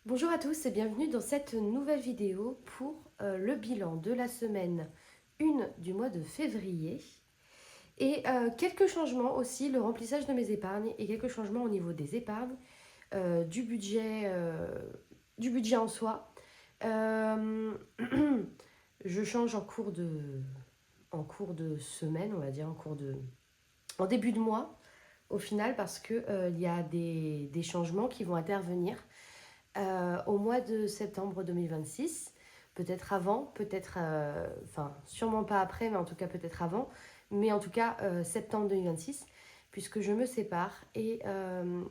Bonjour à tous et bienvenue dans cette nouvelle vidéo pour le bilan de la semaine 1 du mois de février. Et quelques changements aussi, le remplissage de mes épargnes et quelques changements au niveau des épargnes, du budget en soi. Je change en cours de semaine, on va dire, en début de mois au final parce que il y a des changements qui vont intervenir au mois de septembre 2026. Peut-être avant, peut-être, enfin sûrement pas après, mais en tout cas peut-être avant. Mais en tout cas septembre 2026, puisque je me sépare et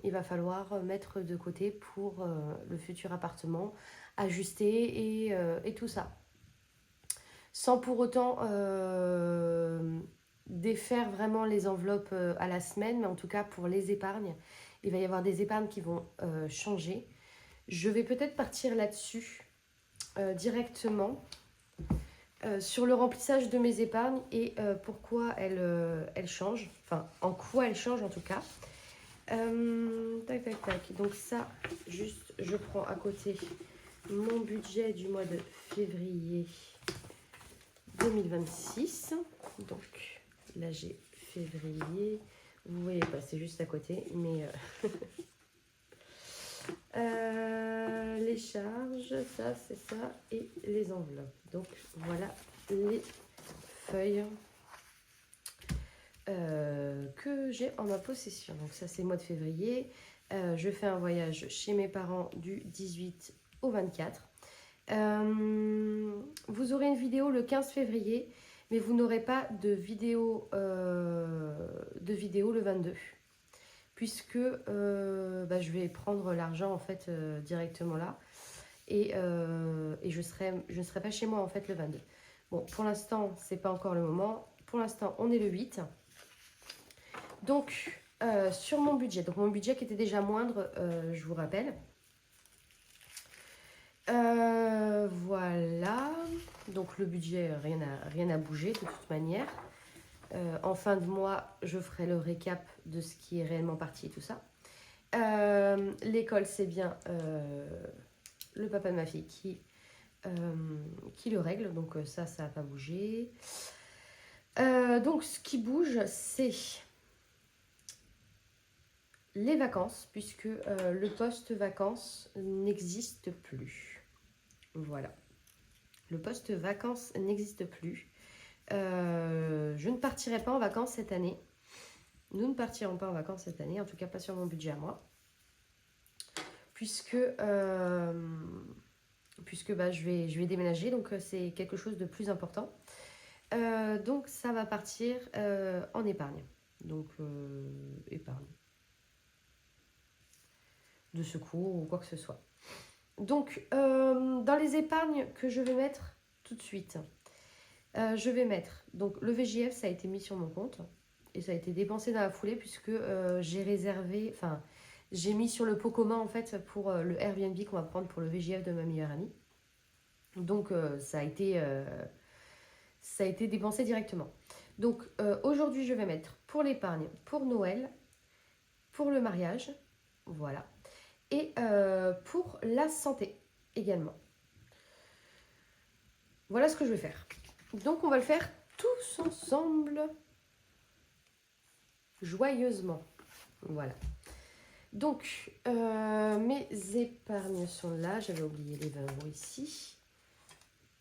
il va falloir mettre de côté pour le futur appartement, ajuster et tout ça. Sans pour autant défaire vraiment les enveloppes à la semaine, mais en tout cas pour les épargnes, il va y avoir des épargnes qui vont changer. Je vais peut-être partir là-dessus directement sur le remplissage de mes épargnes et pourquoi elles changent, enfin en quoi elles changent en tout cas. Tac, tac, tac. Donc ça, juste, je prends à côté mon budget du mois de février 2026. Donc là, j'ai février. Vous voyez pas, c'est juste à côté, mais les charges, ça, c'est ça, et les enveloppes. Donc voilà les feuilles que j'ai en ma possession. Donc ça, c'est le mois de février. Je fais un voyage chez mes parents du 18 au 24. Vous aurez une vidéo le 15 février, mais vous n'aurez pas de vidéo le 22. Puisque je vais prendre l'argent en fait directement là et je ne serai pas chez moi en fait le 22. Bon, pour l'instant, c'est pas encore le moment. Pour l'instant, on est le 8. Donc, sur mon budget, donc mon budget qui était déjà moindre, je vous rappelle. Voilà. Donc, le budget, rien n'a bougé de toute manière. En fin de mois, je ferai le récap de ce qui est réellement parti et tout ça. L'école, c'est bien le papa de ma fille qui le règle. Donc ça n'a pas bougé. Donc ce qui bouge, c'est les vacances, puisque le post-vacances n'existe plus. Voilà. Le post-vacances n'existe plus. Je ne partirai pas en vacances cette année. Nous ne partirons pas en vacances cette année, en tout cas pas sur mon budget à moi. Puisque je vais déménager, donc c'est quelque chose de plus important. Donc ça va partir en épargne. Donc épargne. De secours ou quoi que ce soit. Donc dans les épargnes que je vais mettre tout de suite, je vais mettre, donc le VJF ça a été mis sur mon compte et ça a été dépensé dans la foulée puisque j'ai réservé, enfin j'ai mis sur le pot commun en fait pour le Airbnb qu'on va prendre pour le VJF de ma meilleure amie. Donc ça a été dépensé directement. Donc aujourd'hui je vais mettre pour l'épargne, pour Noël, pour le mariage, voilà, et pour la santé également. Voilà ce que je vais faire. Donc on va le faire tous ensemble, joyeusement. Voilà. Donc mes épargnes sont là. J'avais oublié les 20 € ici.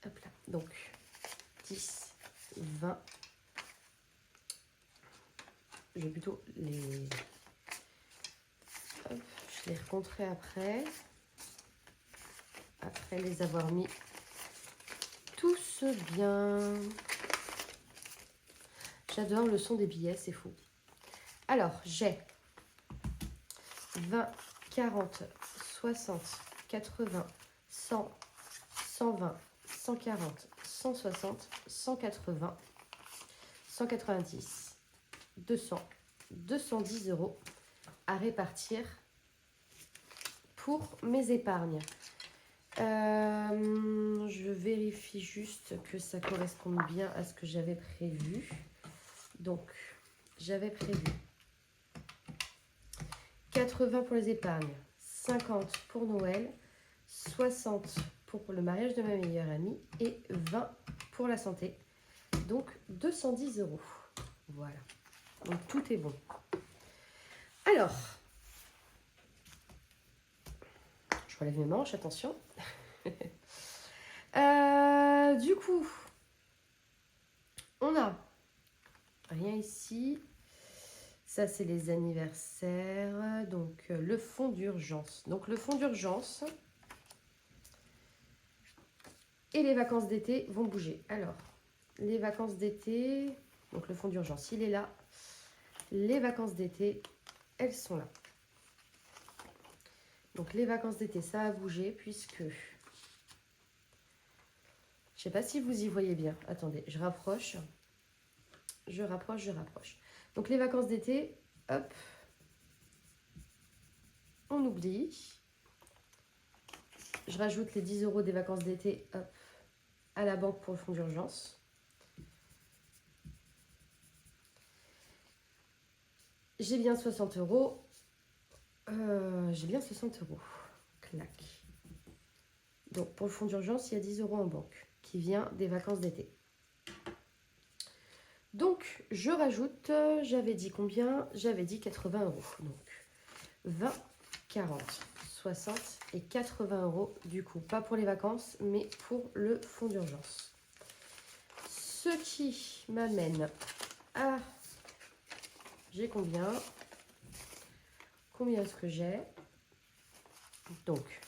Hop là. Donc 10, 20. Je vais plutôt les... Hop, je les recompterai après. Après les avoir mis tous bien. J'adore le son des billets, c'est fou. Alors, j'ai 20, 40, 60, 80, 100, 120, 140, 160, 180, 190, 200, 210 € à répartir pour mes épargnes. Je vérifie juste que ça corresponde bien à ce que j'avais prévu. Donc, j'avais prévu 80 pour les épargnes, 50 pour Noël, 60 pour le mariage de ma meilleure amie et 20 pour la santé. Donc 210 €. Voilà. Donc tout est bon. Alors, je relève mes manches, attention. Du coup, on a rien ici. Ça, c'est les anniversaires. Donc, le fonds d'urgence. Donc, le fonds d'urgence et les vacances d'été vont bouger. Alors, les vacances d'été, donc le fonds d'urgence, il est là. Les vacances d'été, elles sont là. Donc, les vacances d'été, ça a bougé puisque... Je sais pas si vous y voyez bien. Attendez, je rapproche. Je rapproche. Donc, les vacances d'été, hop. On oublie. Je rajoute les 10 € des vacances d'été, hop, à la banque pour le fonds d'urgence. J'ai bien 60 €. J'ai bien 60 €. Clac. Donc, pour le fonds d'urgence, il y a 10 € en banque qui vient des vacances d'été. Donc, je rajoute, j'avais dit combien? J'avais dit 80 €. Donc, 20, 40, 60 et 80 € du coup. Pas pour les vacances, mais pour le fonds d'urgence. Ce qui m'amène à... J'ai combien? Combien est-ce que j'ai? Donc,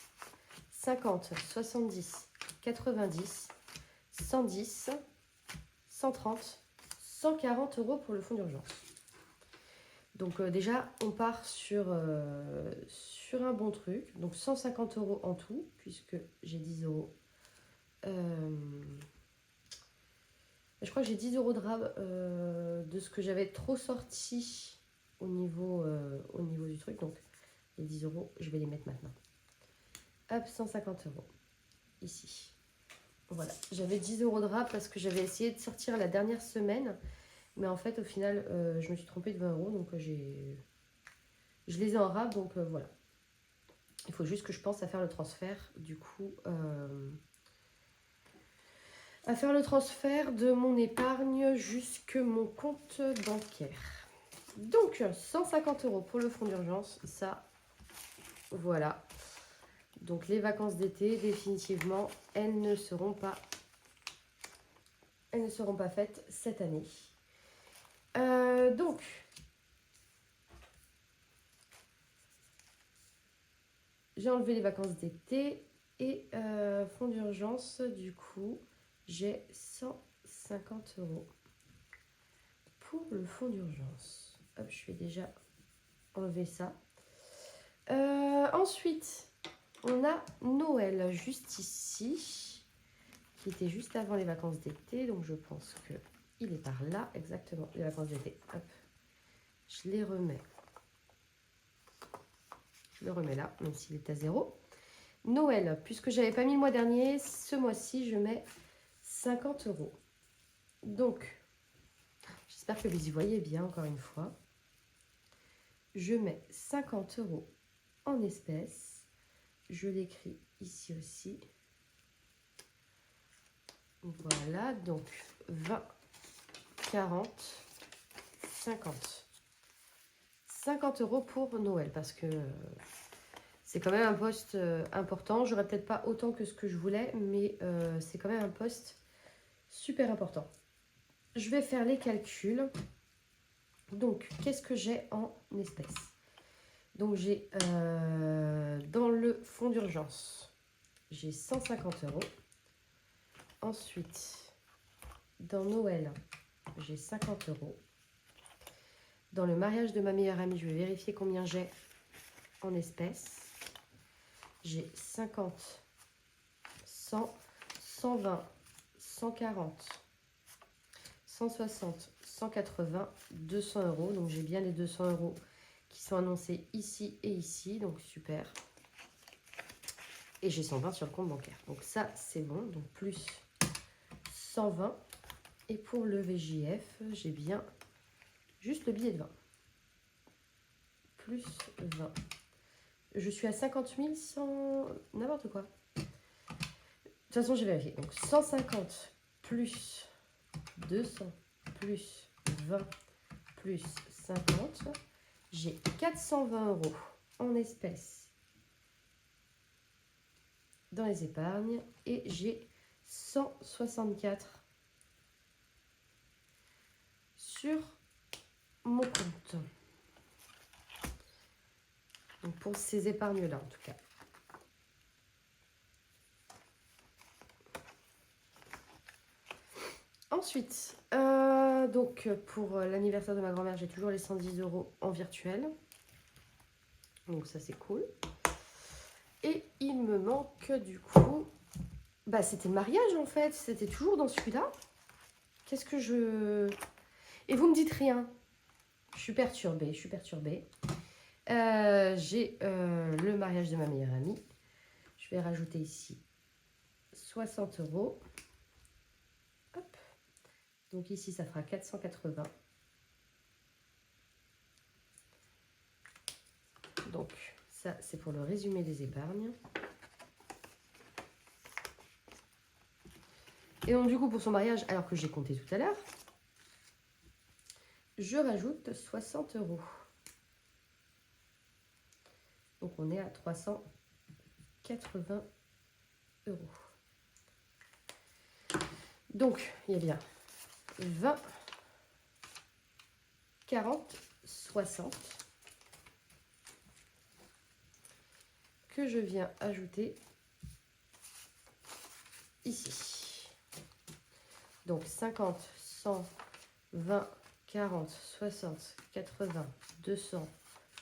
50, 70, 90, 110, 130, 140 € pour le fonds d'urgence. Donc déjà, on part sur un bon truc. Donc 150 € en tout, puisque j'ai 10 €. Je crois que j'ai 10 € de rab de ce que j'avais trop sorti au niveau du truc. Donc les 10 €, je vais les mettre maintenant. Hop, 150 € ici. Voilà, j'avais 10 € de rab parce que j'avais essayé de sortir la dernière semaine. Mais en fait, au final, je me suis trompée de 20 €. Donc je les ai en rab. Donc voilà. Il faut juste que je pense à faire le transfert. Du coup, à faire le transfert de mon épargne jusque mon compte bancaire. Donc, 150 € pour le fonds d'urgence. Ça, voilà. Donc, les vacances d'été, définitivement, elles ne seront pas faites cette année. Donc, j'ai enlevé les vacances d'été et fonds d'urgence, du coup, j'ai 150 € pour le fonds d'urgence. Hop, je vais déjà enlever ça. Ensuite, on a Noël juste ici, qui était juste avant les vacances d'été. Donc, je pense qu'il est par là, exactement, les vacances d'été. Hop, je les remets. Je le remets là, même s'il est à 0. Noël, puisque j'avais pas mis le mois dernier, ce mois-ci, je mets 50 €. Donc, j'espère que vous y voyez bien, encore une fois. Je mets 50 € en espèces. Je l'écris ici aussi. Voilà, donc 20, 40, 50. 50 € pour Noël, parce que c'est quand même un poste important. J'aurais peut-être pas autant que ce que je voulais, mais c'est quand même un poste super important. Je vais faire les calculs. Donc, qu'est-ce que j'ai en espèces? Donc, j'ai dans le fonds d'urgence, j'ai 150 €. Ensuite, dans Noël, j'ai 50 €. Dans le mariage de ma meilleure amie, je vais vérifier combien j'ai en espèces. J'ai 50, 100, 120, 140, 160, 180, 200 €. Donc, j'ai bien les 200 € qui sont annoncés ici et ici. Donc, super. Et j'ai 120 sur le compte bancaire. Donc, ça, c'est bon. Donc, plus 120. Et pour le VJF, j'ai bien juste le billet de 20. Plus 20. Je suis à 50 000 sans... n'importe quoi. toute façon, j'ai vérifié. Donc 150 plus 200 plus 20 plus 50. J'ai 420 € en espèces dans les épargnes et j'ai 164 sur mon compte. Donc pour ces épargnes-là, en tout cas. Ensuite, donc pour l'anniversaire de ma grand-mère, j'ai toujours les 110 € en virtuel. Donc ça, c'est cool. Et il me manque du coup... Bah, c'était le mariage en fait. C'était toujours dans celui-là. Qu'est-ce que je... Et vous me dites rien. Je suis perturbée, je suis perturbée. J'ai le mariage de ma meilleure amie. Je vais rajouter ici 60 €. Hop. Donc ici, ça fera 480. Donc ça, c'est pour le résumé des épargnes. Et donc du coup, pour son mariage, alors que j'ai compté tout à l'heure, je rajoute 60 €. Donc on est à 380 €. Donc il y a bien 20, 40, 60 que je viens ajouter ici. Donc 50, 100, 20, 40, 60, 80, 200,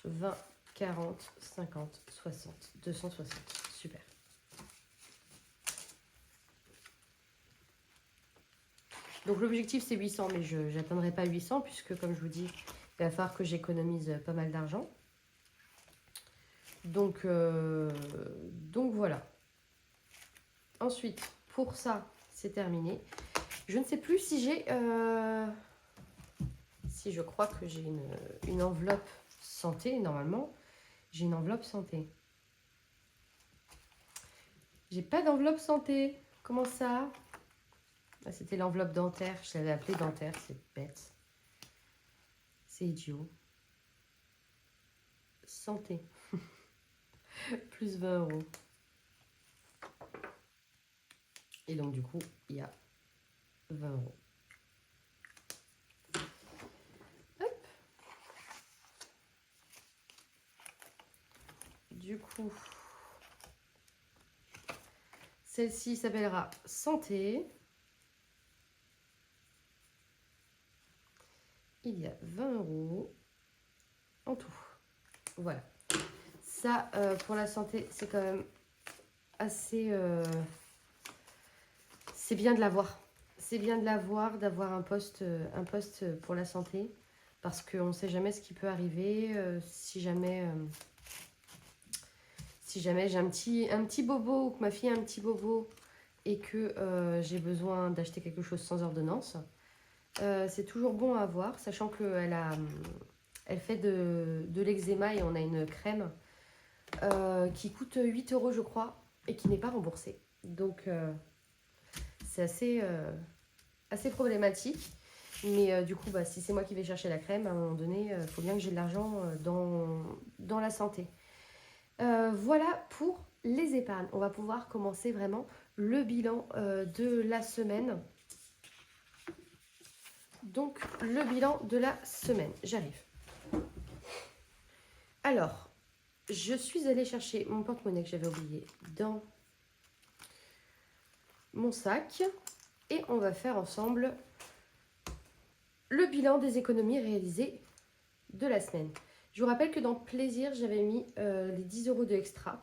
20, 40, 50, 60, 260. Super. Donc l'objectif c'est 800, mais je n'atteindrai pas 800 puisque comme je vous dis, il va falloir que j'économise pas mal d'argent. Donc voilà. Ensuite, pour ça, c'est terminé. Je ne sais plus si j'ai... si je crois que j'ai une enveloppe santé, normalement. J'ai une enveloppe santé. J'ai pas d'enveloppe santé. Comment ça? Ah, c'était l'enveloppe dentaire. Je l'avais appelée dentaire, c'est bête. C'est idiot. Santé. Plus 20 €. Et donc, du coup, il y a 20 €. Hop. Du coup, celle-ci s'appellera santé. Il y a 20 € en tout. Voilà. Ça, pour la santé, c'est quand même assez... c'est bien de l'avoir. C'est bien de l'avoir, d'avoir un poste pour la santé. Parce qu'on ne sait jamais ce qui peut arriver. Si jamais j'ai un petit bobo ou que ma fille a un petit bobo et que j'ai besoin d'acheter quelque chose sans ordonnance, c'est toujours bon à avoir, sachant qu'elle elle fait de l'eczéma et on a une crème qui coûte 8 € je crois et qui n'est pas remboursée. Donc c'est assez problématique. Mais du coup, bah, si c'est moi qui vais chercher la crème, à un moment donné, il faut bien que j'ai de l'argent dans la santé. Voilà pour les épargnes. On va pouvoir commencer vraiment le bilan de la semaine. Donc, le bilan de la semaine. J'arrive. Alors, je suis allée chercher mon porte-monnaie que j'avais oublié dans mon sac. Et on va faire ensemble le bilan des économies réalisées de la semaine. Je vous rappelle que dans Plaisir, j'avais mis les 10 € de extra.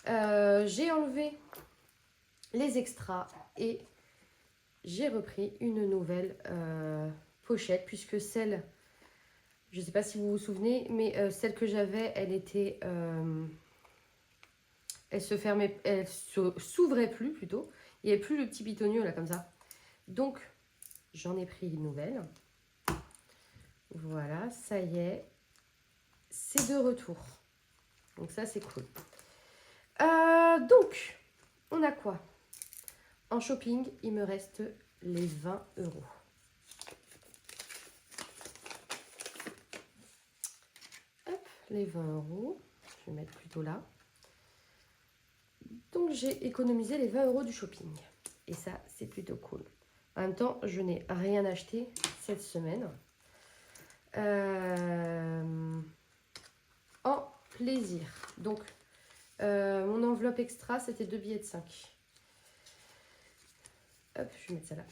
J'ai enlevé les extras et j'ai repris une nouvelle pochette puisque celle, je ne sais pas si vous vous souvenez, mais celle que j'avais, elle était, elle se fermait, elle s'ouvrait plus plutôt. Il n'y avait plus le petit bitonio là comme ça. Donc j'en ai pris une nouvelle. Voilà, ça y est, c'est de retour. Donc ça c'est cool. Donc on a quoi? En shopping, il me reste les 20 euros. Hop, les 20 euros. Je vais mettre plutôt là. Donc, j'ai économisé les 20 euros du shopping. Et ça, c'est plutôt cool. En même temps, je n'ai rien acheté cette semaine. En plaisir. Donc, mon enveloppe extra, c'était 2 billets de 5. Hop, je vais mettre ça là.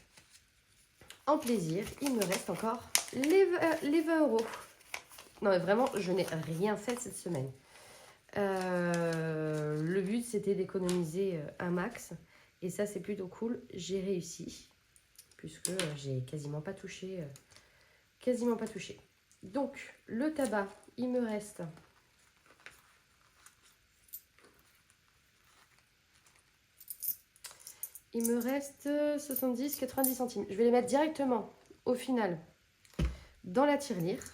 En plaisir, il me reste encore les 20 euros. Non, mais vraiment, je n'ai rien fait cette semaine. Le but, c'était d'économiser un max. Et ça, c'est plutôt cool. J'ai réussi. Puisque j'ai quasiment pas touché. Donc, le tabac, il me reste... Il me reste 70, 90 centimes. Je vais les mettre directement, au final, dans la tirelire.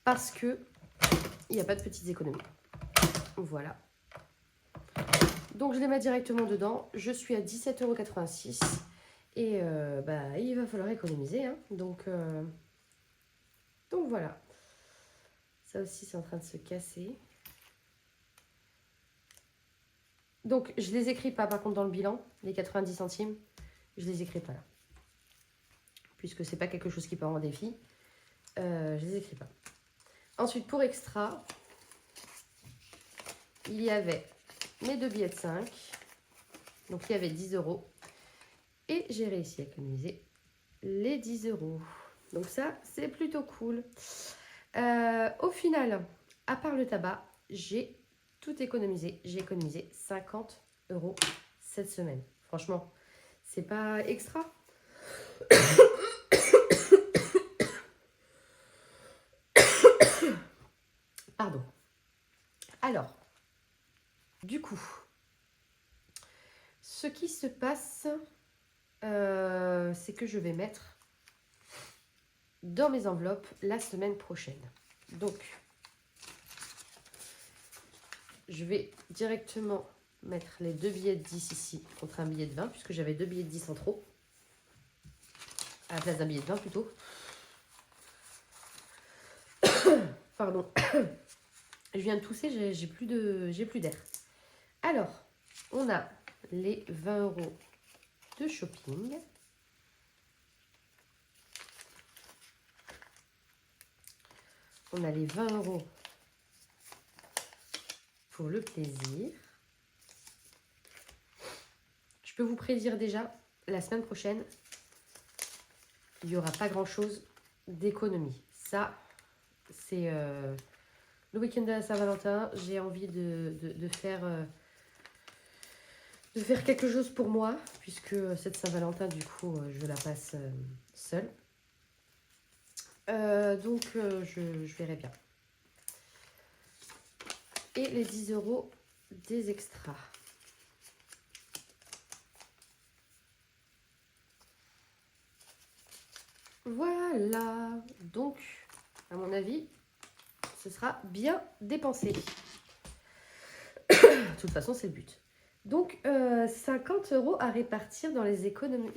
Parce que il n'y a pas de petites économies. Voilà. Donc, je les mets directement dedans. Je suis à 17,86 €. Et il va falloir économiser. Hein. Donc, voilà. Ça aussi, c'est en train de se casser. Donc, je ne les écris pas, par contre, dans le bilan, les 90 centimes. Je ne les écris pas là. Puisque ce n'est pas quelque chose qui part en défi. Je ne les écris pas. Ensuite, pour extra, il y avait mes 2 billets de 5. Donc, il y avait 10 €. Et j'ai réussi à économiser les 10 €. Donc ça, c'est plutôt cool. Au final, à part le tabac, j'ai tout économisé. J'ai économisé 50 € cette semaine. Franchement, c'est pas extra. Pardon. Alors, du coup, ce qui se passe, c'est que je vais mettre dans mes enveloppes la semaine prochaine. Donc, je vais directement mettre les 2 billets de 10 ici contre un billet de 20, puisque j'avais 2 billets de 10 en trop. À la place d'un billet de 20 plutôt. Pardon. Je viens de tousser, j'ai plus d'air. Alors, on a les 20 € de shopping. On a les 20 € pour le plaisir. Je peux vous prédire déjà, la semaine prochaine, il n'y aura pas grand-chose d'économie. Ça, c'est le week-end de la Saint-Valentin. J'ai envie de faire quelque chose pour moi, puisque cette Saint-Valentin, du coup, je la passe seule. Donc, je verrai bien. Et les 10 € des extras. Voilà. Donc, à mon avis, ce sera bien dépensé. De toute façon, c'est le but. Donc, 50 € à répartir dans les économies,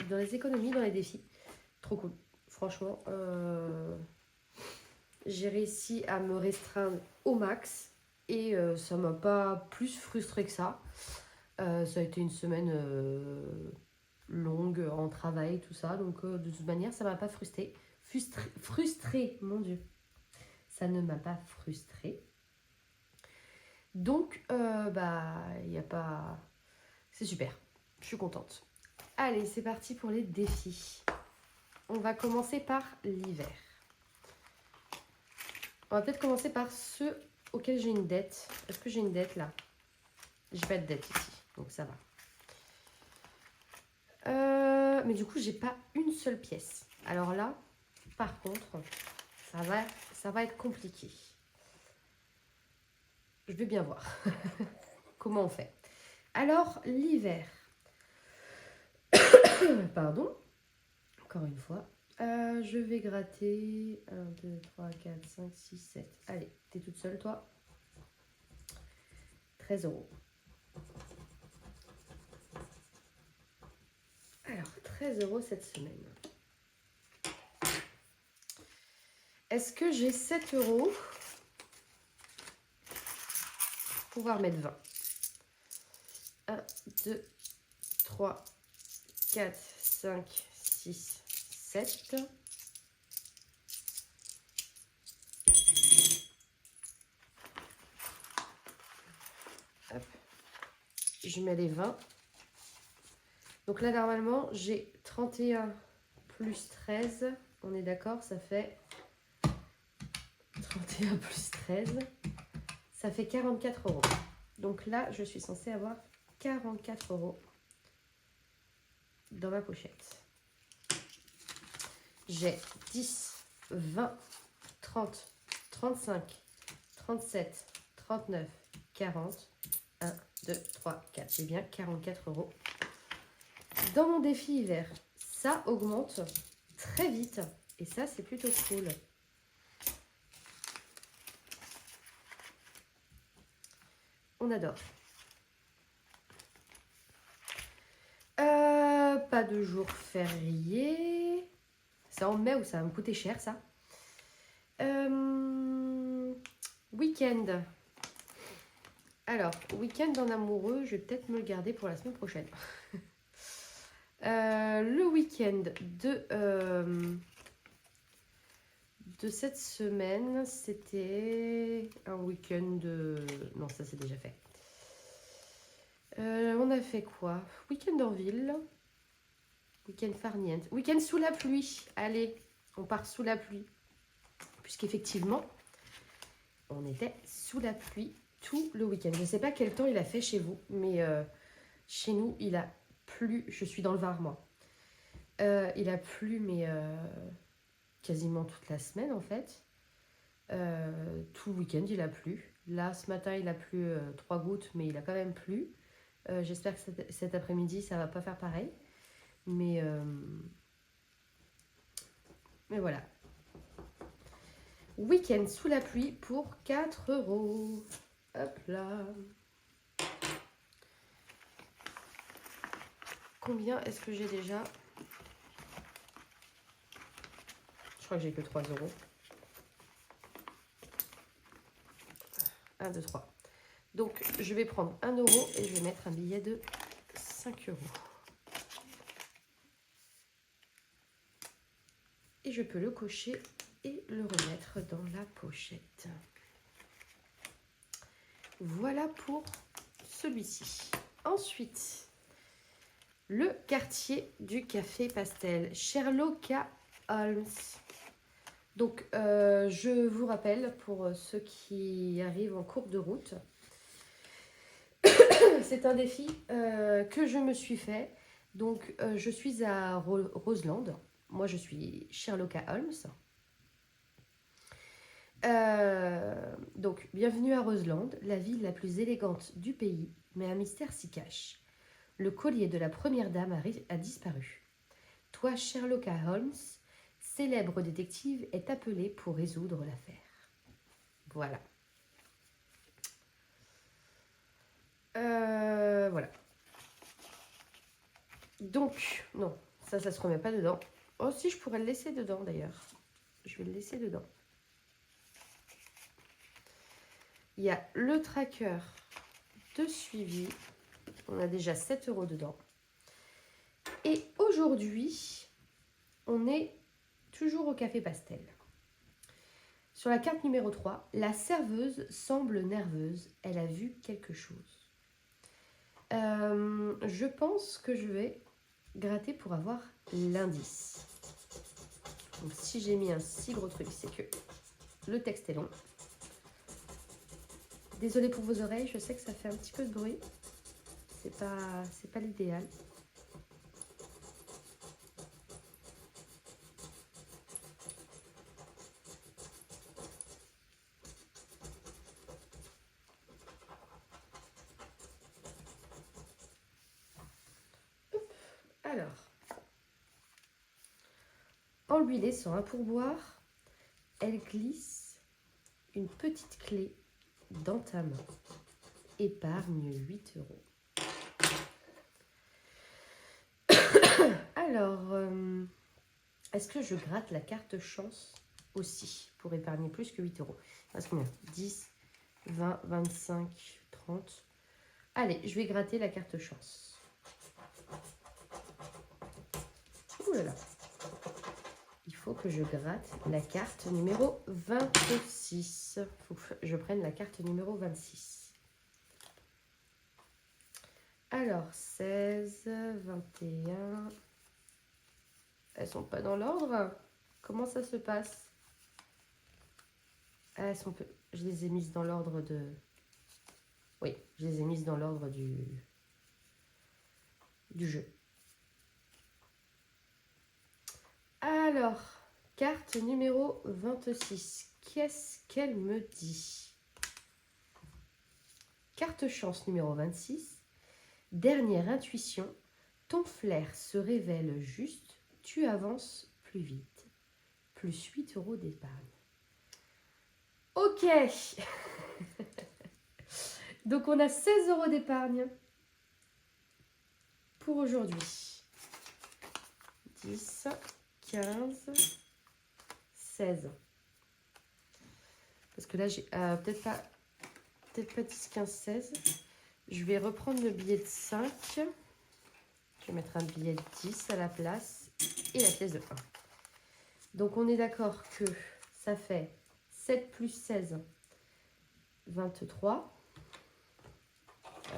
dans les défis. Trop cool. Franchement, j'ai réussi à me restreindre au max. Et ça m'a pas plus frustrée que ça. Ça a été une semaine longue en travail, tout ça. Donc, de toute manière, ça m'a pas frustrée. Frustrée, mon Dieu. Ça ne m'a pas frustrée. Donc, il n'y a pas... C'est super. Je suis contente. Allez, c'est parti pour les défis. On va commencer par l'hiver. On va peut-être commencer par ceux auxquels j'ai une dette. Est-ce que j'ai une dette là? J'ai pas de dette ici, donc ça va. Mais du coup, j'ai pas une seule pièce. Alors là, par contre, ça va être compliqué. Je vais bien voir comment on fait. Alors, l'hiver. Pardon. Encore une fois. Je vais gratter 1, 2, 3, 4, 5, 6, 7. Allez, t'es toute seule, toi. 13 €. Alors, 13 € cette semaine. Est-ce que j'ai 7 € pour pouvoir mettre 20? 1, 2, 3, 4, 5, 6, 7. Hop. Je mets les 20. Donc là, normalement, j'ai 31 plus 13. On est d'accord, ça fait 31 plus 13. Ça fait 44 €. Donc là, je suis censée avoir 44 € dans ma pochette. J'ai 10, 20, 30, 35, 37, 39, 40. 1, 2, 3, 4. J'ai bien 44 € dans mon défi hiver. Ça augmente très vite et ça, c'est plutôt cool. On adore. Pas de jour férié. C'est en mai où ça va me coûter cher, ça. Week-end. Alors, week-end en amoureux, je vais peut-être me le garder pour la semaine prochaine. Le week-end de cette semaine, c'était un week-end de... Non, ça c'est déjà fait. On a fait quoi? Week-end en ville. Week-end farniente. Week-end sous la pluie. Allez, on part sous la pluie. Puisqu'effectivement, on était sous la pluie tout le week-end. Je ne sais pas quel temps il a fait chez vous, mais chez nous, il a plu. Je suis dans le Var, moi. Il a plu, mais quasiment toute la semaine, en fait. Tout le week-end, il a plu. Là, ce matin, il a plu 3 gouttes, mais il a quand même plu. J'espère que cet après-midi, ça va pas faire pareil. Mais voilà. Week-end sous la pluie pour 4 €. Hop là. Combien est-ce que j'ai déjà? Je crois que j'ai que 3 €. 1, 2, 3. Donc, je vais prendre 1 € et je vais mettre un billet de 5 €. Et je peux le cocher et le remettre dans la pochette. Voilà pour celui-ci. Ensuite, le quartier du café pastel, Sherlock Holmes. Donc, je vous rappelle, pour ceux qui arrivent en cours de route, c'est un défi que je me suis fait. Donc, je suis à Roseland. Moi, je suis Sherlock Holmes. Donc, bienvenue à Roseland, la ville la plus élégante du pays, mais un mystère s'y cache. Le collier de la première dame a disparu. Toi, Sherlock Holmes, célèbre détective, est appelé pour résoudre l'affaire. Voilà. Voilà. Donc, non, ça se remet pas dedans. Oh si, je pourrais le laisser dedans d'ailleurs. Je vais le laisser dedans. Il y a le tracker de suivi. On a déjà 7 € dedans. Et aujourd'hui, on est toujours au café pastel. Sur la carte numéro 3, la serveuse semble nerveuse. Elle a vu quelque chose. Je pense que je vais gratter pour avoir l'indice. Donc si j'ai mis un si gros truc, c'est que le texte est long. Désolée pour vos oreilles, je sais que ça fait un petit peu de bruit. C'est pas l'idéal. Alors, en lui laissant un pourboire, elle glisse une petite clé dans ta main. Épargne 8 €. Alors, est-ce que je gratte la carte chance aussi pour épargner plus que 8 euros? Il reste combien? 10, 20, 25, 30. Allez, je vais gratter la carte chance. Ouh là là. Il faut que je gratte la carte numéro 26. Il faut que je prenne la carte numéro 26. Alors, 16, 21. Elles sont pas dans l'ordre? Comment ça se passe? Ah, elles sont... Je les ai mises dans l'ordre de... Oui, je les ai mises dans l'ordre du jeu. Alors, carte numéro 26. Qu'est-ce qu'elle me dit? Carte chance numéro 26. Dernière intuition. Ton flair se révèle juste. Tu avances plus vite. Plus 8 euros d'épargne. Ok. Donc, on a 16 euros d'épargne pour aujourd'hui. 10, 15, 16. Parce que là, j'ai peut-être pas 10, 15, 16. Je vais reprendre le billet de 5. Je vais mettre un billet de 10 à la place et la pièce de 1. Donc, on est d'accord que ça fait 7 plus 16, 23.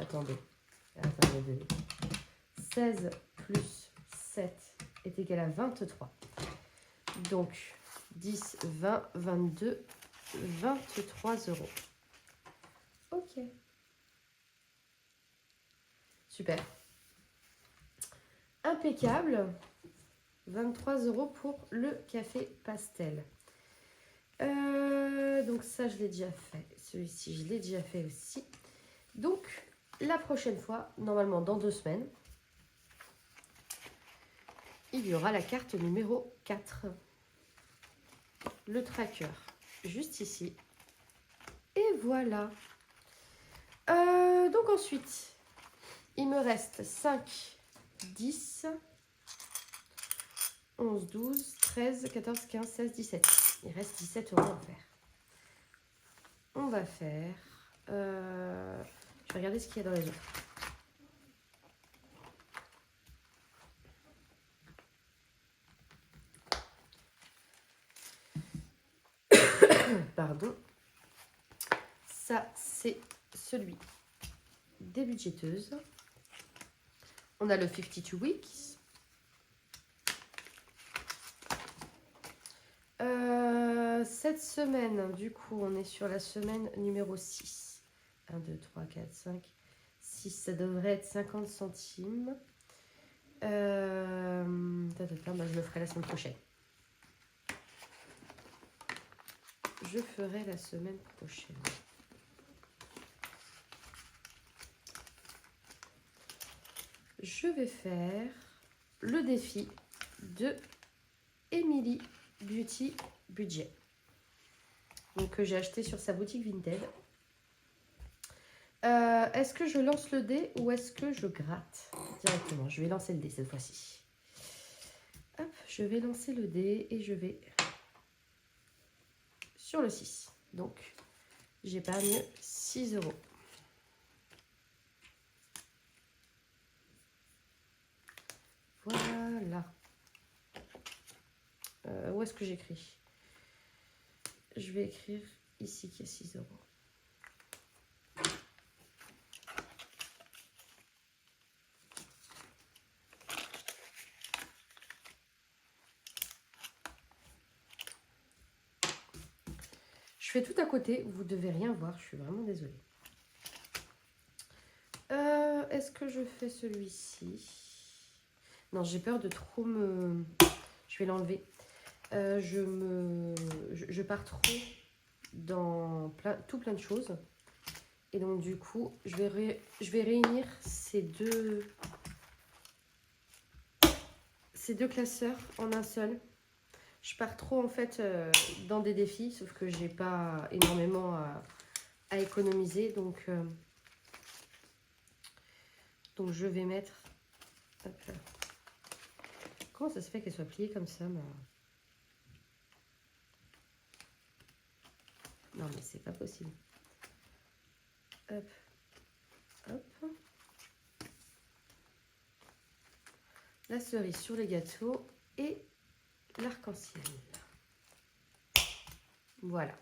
Attendez. 16 plus 7 est égal à 23. Donc, 10, 20, 22, 23 euros. Ok. Super. Impeccable. 23 euros pour le café pastel. Donc ça, je l'ai déjà fait. Celui-ci, je l'ai déjà fait aussi. Donc, la prochaine fois, normalement dans 2 semaines, il y aura la carte numéro 4. Le tracker, juste ici. Et voilà. Donc ensuite, il me reste 5, 10, 11, 12, 13, 14, 15, 16, 17. Il reste 17 euros à faire. On va faire... je vais regarder ce qu'il y a dans les autres. Pardon. Ça, c'est celui des budgéteuses. On a le 52 Weeks. Cette semaine, du coup, on est sur la semaine numéro 6. 1, 2, 3, 4, 5, 6. Ça devrait être 50 centimes. Bah, je le ferai la semaine prochaine. Je ferai la semaine prochaine. Je vais faire le défi de Emily Beauty Budget. Donc, que j'ai acheté sur sa boutique Vinted. Est-ce que je lance le dé ou est-ce que je gratte directement? Je vais lancer le dé cette fois-ci. Hop, je vais lancer le dé et je vais sur le 6. Donc, j'épargne 6 euros. Voilà. Où est-ce que j'écris? Je vais écrire ici qu'il y a 6 euros. Je fais tout à côté, vous devez rien voir, je suis vraiment désolée. Est-ce que je fais celui-ci? Non, j'ai peur de trop me... Je vais l'enlever. Je pars trop dans plein de choses. Et donc, du coup, je vais réunir ces deux classeurs en un seul. Je pars trop, en fait, dans des défis, sauf que j'ai pas énormément à économiser. Donc, je vais mettre... Hop là. Comment ça se fait qu'elle soit pliée comme ça, moi? Non, mais c'est pas possible. Hop, hop. La cerise sur les gâteaux et l'arc-en-ciel. Voilà.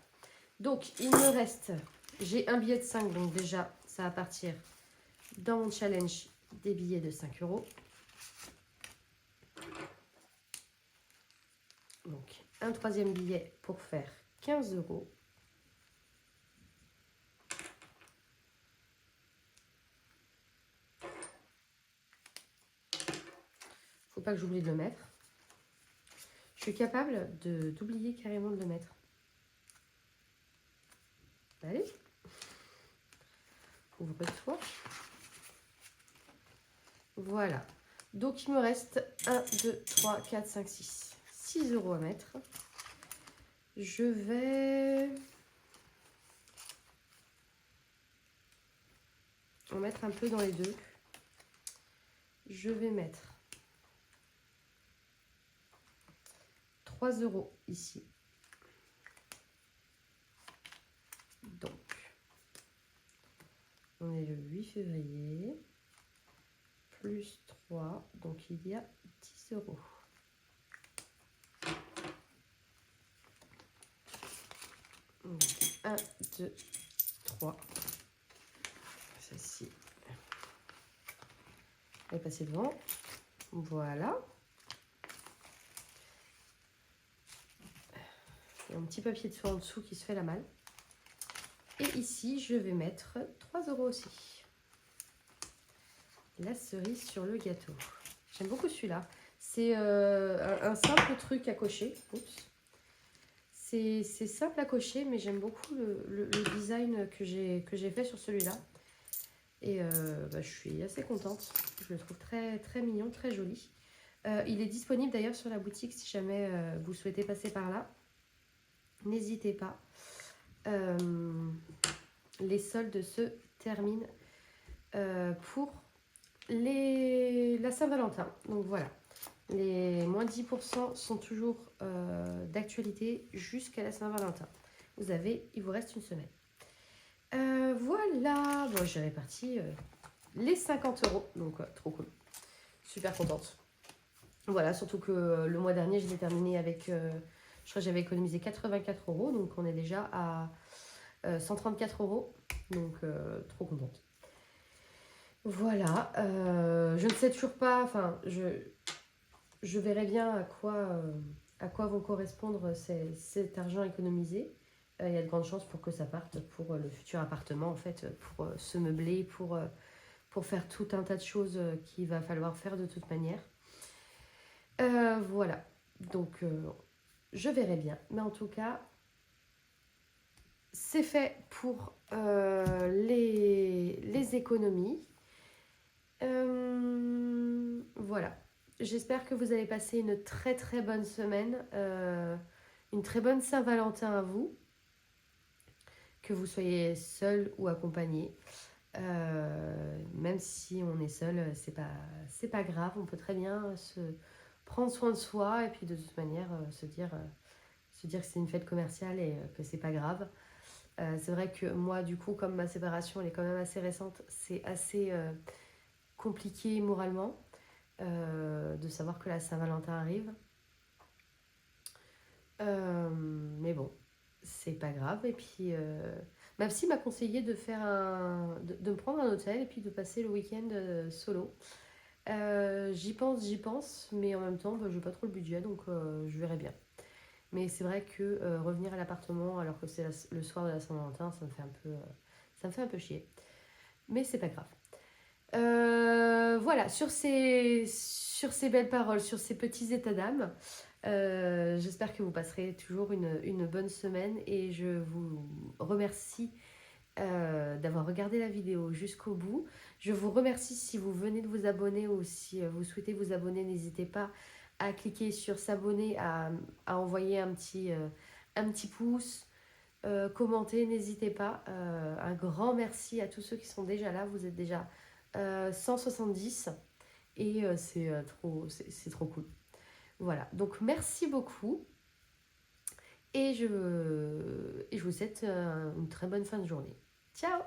Donc, il me reste... J'ai un billet de 5, donc déjà, ça va partir dans mon challenge des billets de 5 euros. Donc, un troisième billet pour faire 15 euros. Faut pas que j'oublie de le mettre. Je suis capable d'oublier carrément de le mettre. Allez. Ouvre-toi. Voilà. Donc, il me reste 1, 2, 3, 4, 5, 6. 6 euros à mettre. Je vais en mettre un peu dans les deux. Je vais mettre 3 euros ici. Donc, on est le 8 février. Plus 3, donc il y a 10 euros. Donc, 1, 2, 3. Celle-ci est passée devant. Voilà. Il y a un petit papier de soie en dessous qui se fait la malle. Et ici, je vais mettre 3 euros aussi. La cerise sur le gâteau. J'aime beaucoup celui-là. C'est un simple truc à cocher. Oups. C'est simple à cocher, mais j'aime beaucoup le design que j'ai fait sur celui-là. Et je suis assez contente. Je le trouve très, très mignon, très joli. Il est disponible d'ailleurs sur la boutique si jamais vous souhaitez passer par là. N'hésitez pas. Les soldes se terminent pour la Saint-Valentin. Donc voilà. Les moins 10% sont toujours d'actualité jusqu'à la Saint-Valentin. Il vous reste une semaine. Voilà. Bon, j'ai réparti les 50 euros. Donc, trop cool. Super contente. Voilà, surtout que le mois dernier, je l'ai terminé avec... je crois que j'avais économisé 84 euros. Donc, on est déjà à 134 euros. Donc, trop contente. Voilà. Je ne sais toujours pas... Enfin, je verrai bien à quoi vont correspondre cet argent économisé. Il y a de grandes chances pour que ça parte pour le futur appartement, en fait, pour se meubler, pour faire tout un tas de choses qu'il va falloir faire de toute manière. Voilà. Donc, je verrai bien. Mais en tout cas, c'est fait pour les économies. Voilà. J'espère que vous allez passer une très très bonne semaine, une très bonne Saint-Valentin à vous, que vous soyez seul ou accompagné. Même si on est seul, c'est pas grave, on peut très bien se prendre soin de soi et puis de toute manière se dire que c'est une fête commerciale et que c'est pas grave. C'est vrai que moi, du coup, comme ma séparation elle est quand même assez récente, c'est assez compliqué moralement de savoir que la Saint-Valentin arrive. Mais bon, c'est pas grave. Et puis, ma psy m'a conseillé de me prendre un hôtel et puis de passer le week-end solo. J'y pense, mais en même temps, j'ai pas trop le budget, donc je verrai bien. Mais c'est vrai que revenir à l'appartement alors que c'est le soir de la Saint-Valentin, ça me fait un peu chier. Mais c'est pas grave. Voilà, sur ces belles paroles, sur ces petits états d'âme, j'espère que vous passerez toujours une bonne semaine et je vous remercie d'avoir regardé la vidéo jusqu'au bout. Je vous remercie si vous venez de vous abonner ou si vous souhaitez vous abonner, n'hésitez pas à cliquer sur s'abonner, à envoyer un petit pouce, commenter, n'hésitez pas. Un grand merci à tous ceux qui sont déjà là, vous êtes déjà 170 et c'est trop cool. Voilà, donc merci beaucoup et je vous souhaite une très bonne fin de journée. Ciao!